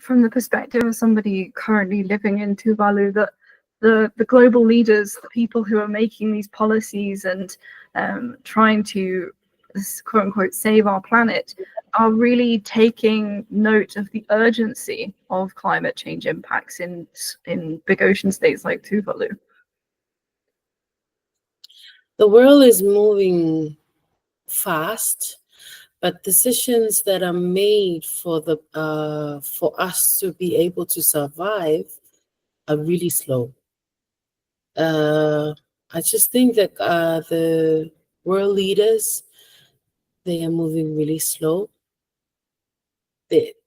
from the perspective of somebody currently living in Tuvalu, that the global leaders, the people who are making these policies and trying to, quote unquote, save our planet, are really taking note of the urgency of climate change impacts in big ocean states like Tuvalu? The world is moving fast, but decisions that are made for us to be able to survive are really slow. I just think that the world leaders, they are moving really slow. It's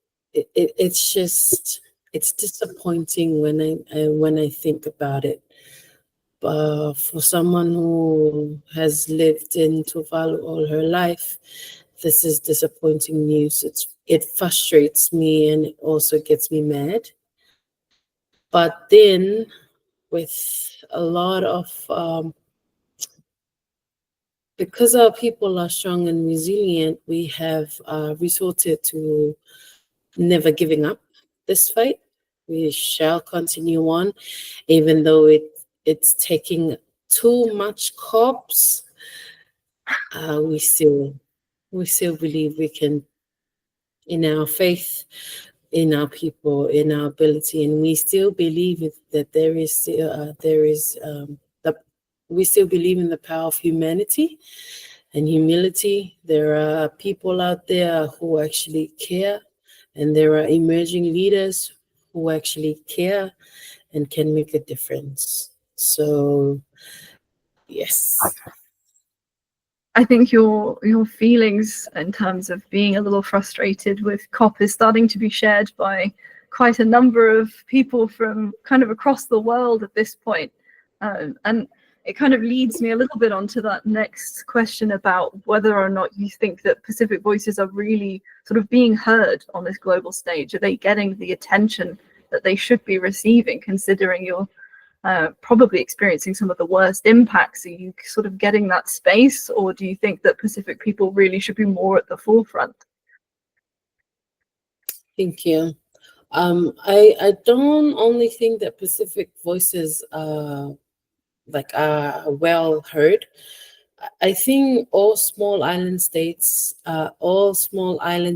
disappointing when I think about it. For someone who has lived in Tuvalu all her life, this is disappointing news. It frustrates me and it also gets me mad. But then, with a lot of because our people are strong and resilient, we have resorted to never giving up this fight. We shall continue on, even though it's taking too much corpse. We still believe we can, in our faith, in our people, in our ability, and we still believe that we still believe in the power of humanity and humility. There are people out there who actually care, and there are emerging leaders who actually care and can make a difference. So, yes. I think your feelings in terms of being a little frustrated with COP is starting to be shared by quite a number of people from kind of across the world at this point. And it kind of leads me a little bit onto that next question about whether or not you think that Pacific voices are really sort of being heard on this global stage. Are they getting the attention that they should be receiving, considering you're probably experiencing some of the worst impacts? Are you sort of getting that space, or do you think that Pacific people really should be more at the forefront? Thank you. I don't only think that Pacific voices are well heard. I think all small island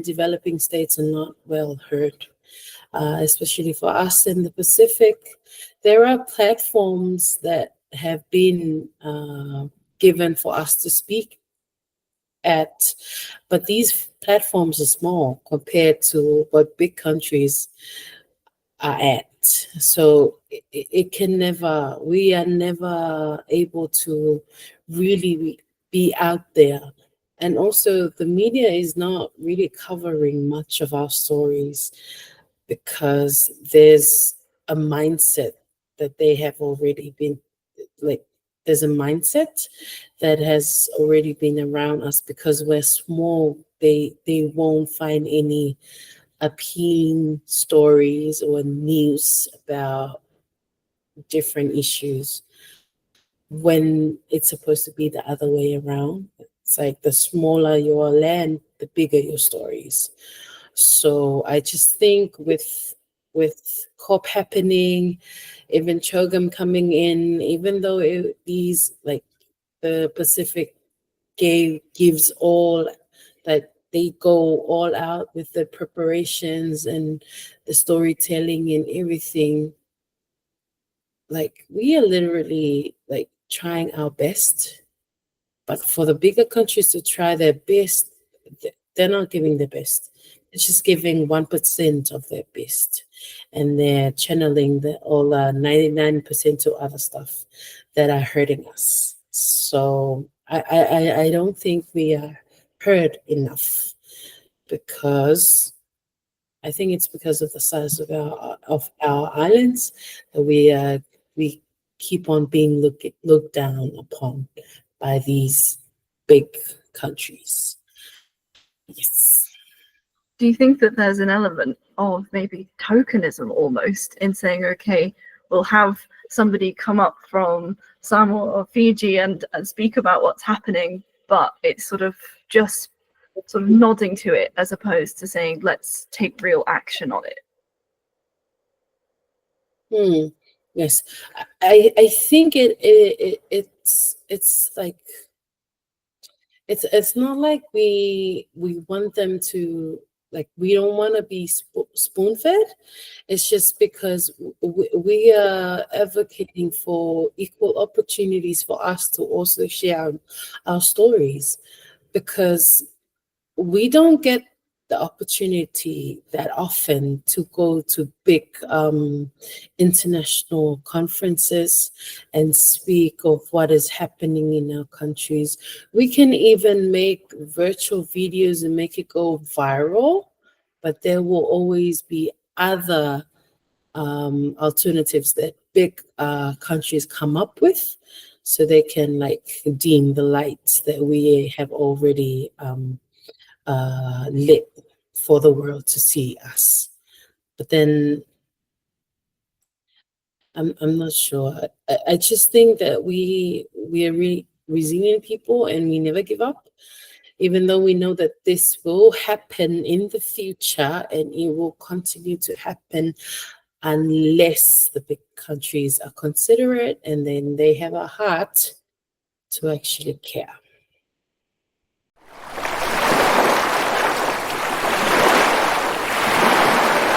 developing states are not well heard, especially for us in the Pacific. There are platforms that have been given for us to speak at, but these platforms are small compared to what big countries are at. So we are never able to really be out there. And also the media is not really covering much of our stories because there's a mindset that they have already been, there's a mindset that has already been around us. Because we're small, they won't find any appealing stories or news about different issues, when it's supposed to be the other way around. It's like the smaller your land, the bigger your stories. So I just think with COP happening, even CHOGM coming in, even though these, like, the Pacific gives all that, they go all out with the preparations and the storytelling and everything. Like, we are literally like trying our best, but for the bigger countries to try their best, they're not giving their best. It's just giving 1% of their best, and they're channeling all 99% to other stuff that are hurting us. So I don't think we are heard enough, because I think it's because of the size of our islands that we keep on being looked down upon by these big countries. Yes. Do you think that there's an element of maybe tokenism almost in saying, okay, we'll have somebody come up from Samoa or Fiji and speak about what's happening, but it's sort of just nodding to it as opposed to saying, let's take real action on it? Mm, yes, I think it's like it's not like we want them to, like, we don't want to be spoon fed. It's just because we are advocating for equal opportunities for us to also share our stories, because we don't get the opportunity that often to go to big international conferences and speak of what is happening in our countries. We can even make virtual videos and make it go viral, but there will always be other alternatives that big countries come up with, so they can like dim the light that we have already lit for the world to see us. But then I'm not sure. I just think that we are really resilient people, and we never give up, even though we know that this will happen in the future, and it will continue to happen unless the big countries are considerate and then they have a heart to actually care.